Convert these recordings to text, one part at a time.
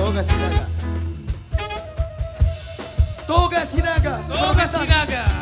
Toga Sinaga. Toga Sinaga. Toga Sinaga.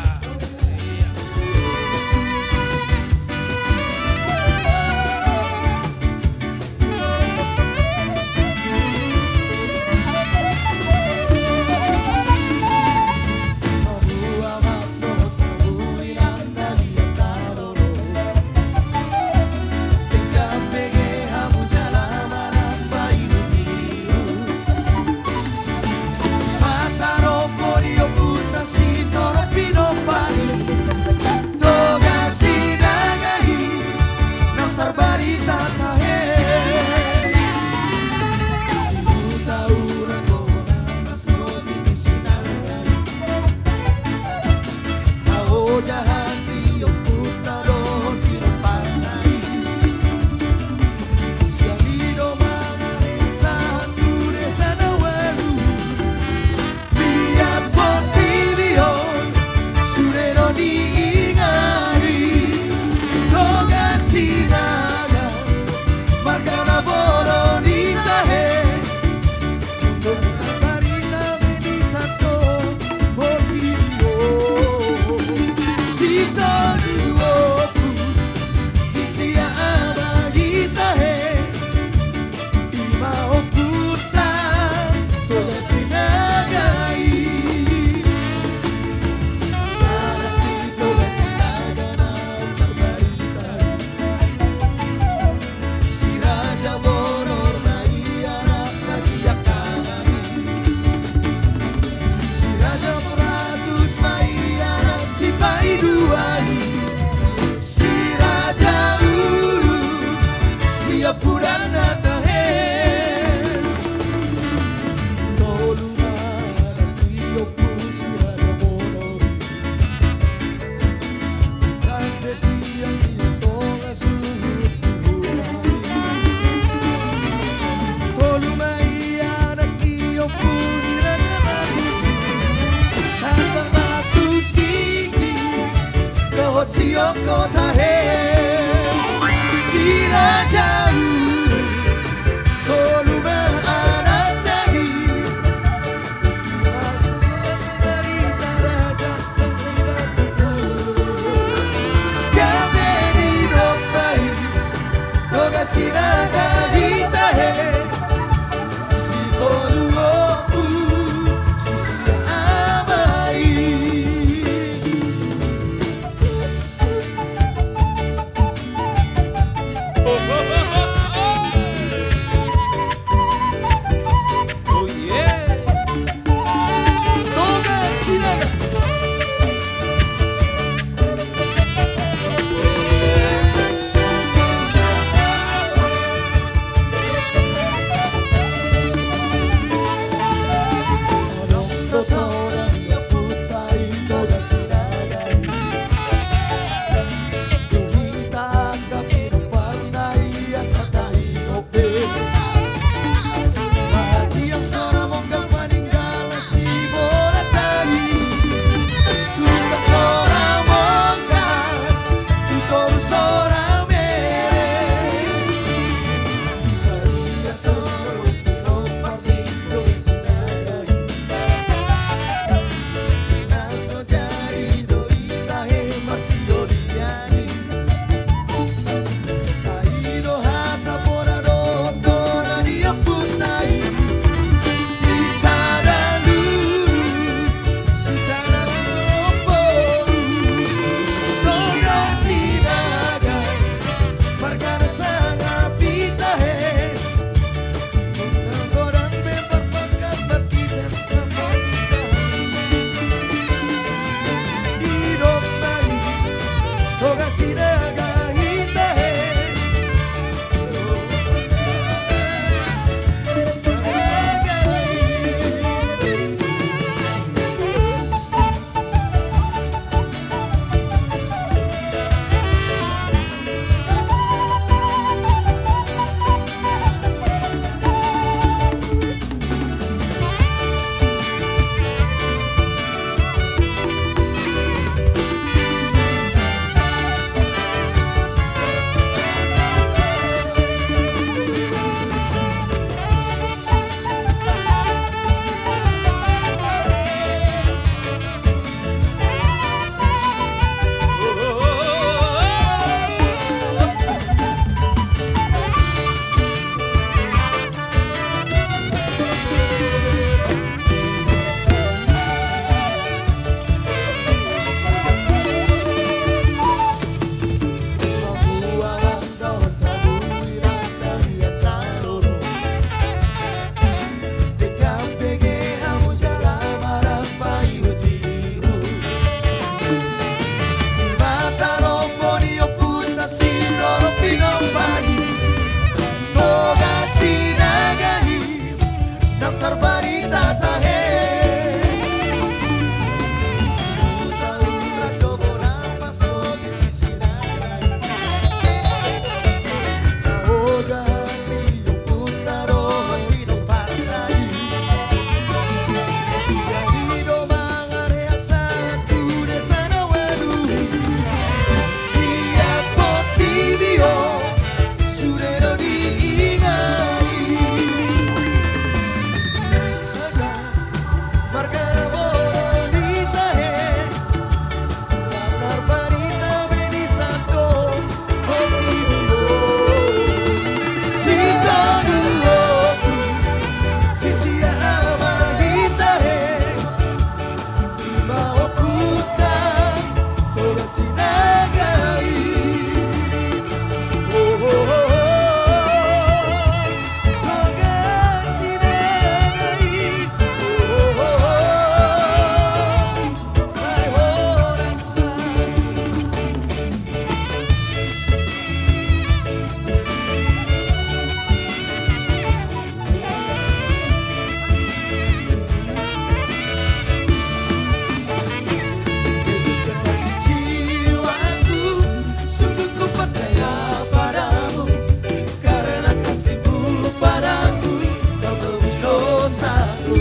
kasihmu.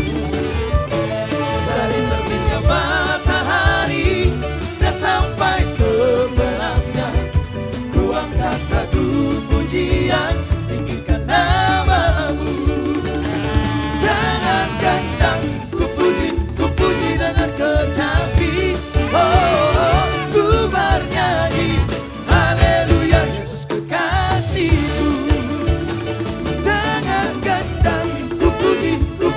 Dari terbitnya matahari dan sampai terbenamnya, ku angkat lagu pujian, tinggikan namamu. Jangan gendang, ku puji dengan kecapi. Oh, ku bernyanyi haleluya Yesus kekasihku. Jangan gendang, ku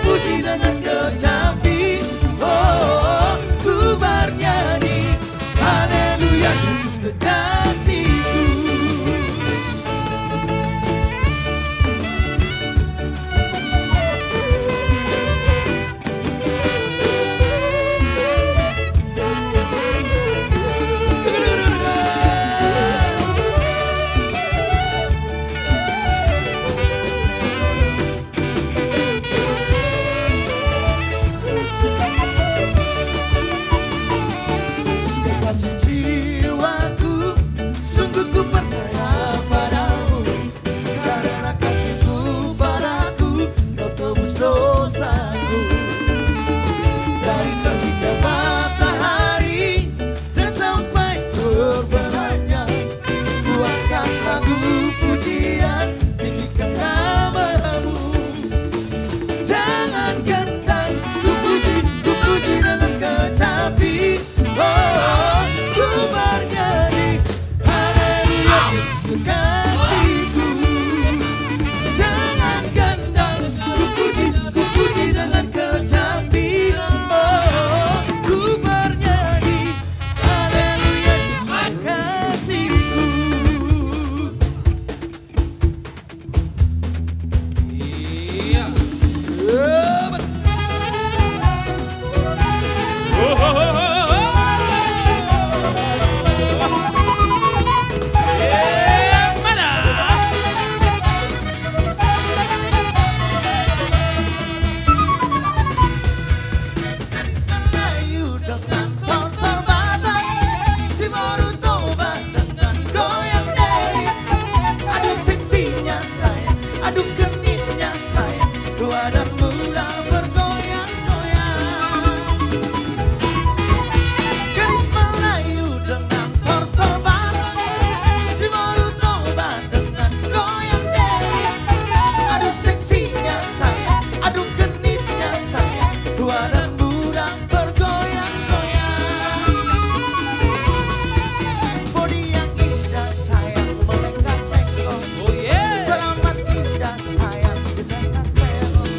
puji dengan kecapi. Oh, ku bernyanyi haleluya Yesus kekasihku. Yesus kekasih jiwaku, sungguh ku percaya padamu. Karena kasihmu padaku, kau tebus dosaku. Dari terbitnya matahari dan sampai terbenamnya, ku angkat lagu pujian, tinggikan namamu. Jangan gendang, ku puji dengan kecapi. Oh, ku bernyanyi haleluya Yesus kekasihku. Jangan gendang, ku puji dengan kecapi. Oh, ku bernyanyi haleluya Yesus kekasihku. Iya. Mana? Melayu dengan tol terbatas, si baru tobat dengan goyang deh. Aduh seksinya sayang, aduh genitnya sayang, tua dan muda bergoyang-goyang. Gadis Melayu dengan tol terbatas, si baru tobat dengan goyang deh. Aduh seksinya sayang, aduh genitnya sayang, tua dan muda bergoyang-goyang. Bodi yang indah sayang, melengkang-lengkong, Oh yeah. teramat indah sayang, dengan terong.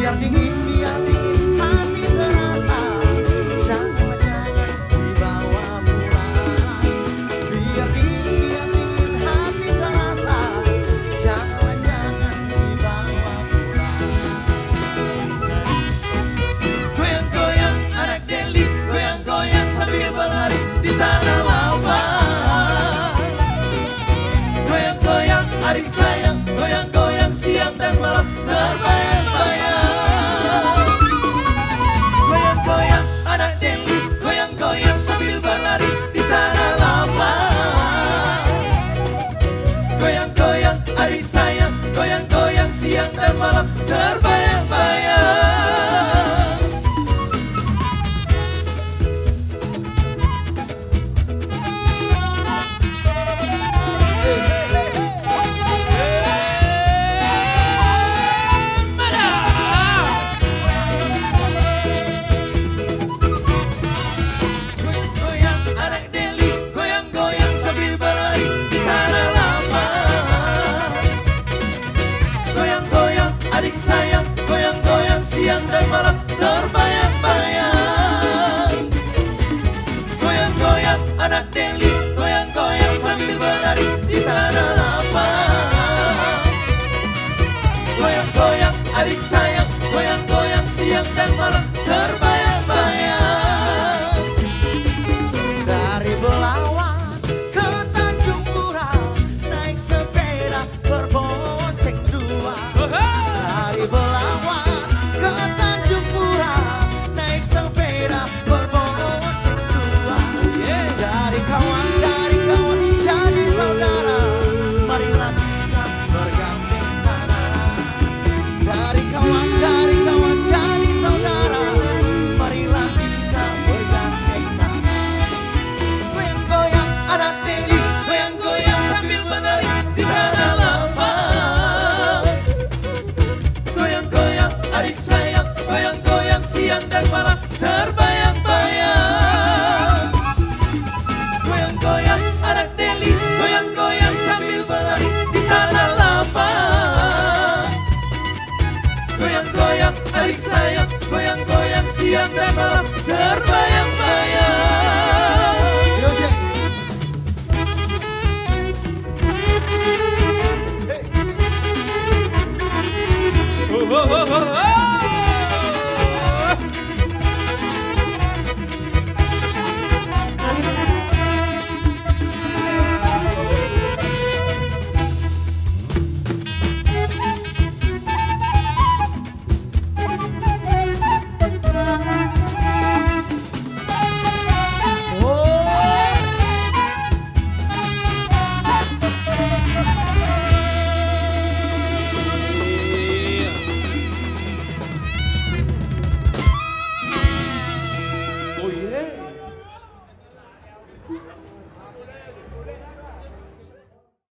Biar dingin hati terasa. Jangan dibawa pulang. Biar dingin hati terasa. Jangan dibawa pulang. Goyang-goyang anak Deli, goyang-goyang sambil berlari di tanah lapang. Goyang-goyang adik sayang, goyang-goyang siang dan malam terbayang-bayang. Goyang-goyang anak Deli, goyang-goyang sambil berlari di tanah lapang. Goyang-goyang adik sayang, goyang-goyang siang dan malam terbayang-bayang. Goyang-goyang anak Deli, goyang-goyang sambil berlari di tanah lapang. Goyang-goyang adik sayang, goyang-goyang siang dan malam terbayang-bayang. Goyang-goyang anak Deli, goyang-goyang sambil berlari di tanah lapang. Goyang-goyang adik sayang, goyang-goyang siang dan malam terbayang-bayang. Dari Belawan ke Tanjung Pura, naik sepeda berbonceng dua. Dari Belawan ke Tanjung Pura, naik sepeda berbonceng dua. Dari kawan jadi saudara, marilah kita bergandeng tangan. Dari kawan jadi saudara, marilah kita bergandeng tangan. Goyang-goyang anak Deli, goyang-goyang sambil menari di tanah lapang. Goyang-goyang adik sayang, goyang-goyang siang dan malam terbayang-bayang. Goyang-goyang anak Deli, goyang-goyang sambil berlari di tanah lapang. Goyang-goyang adik sayang, goyang-goyang siang dan malam terbayang-bayang.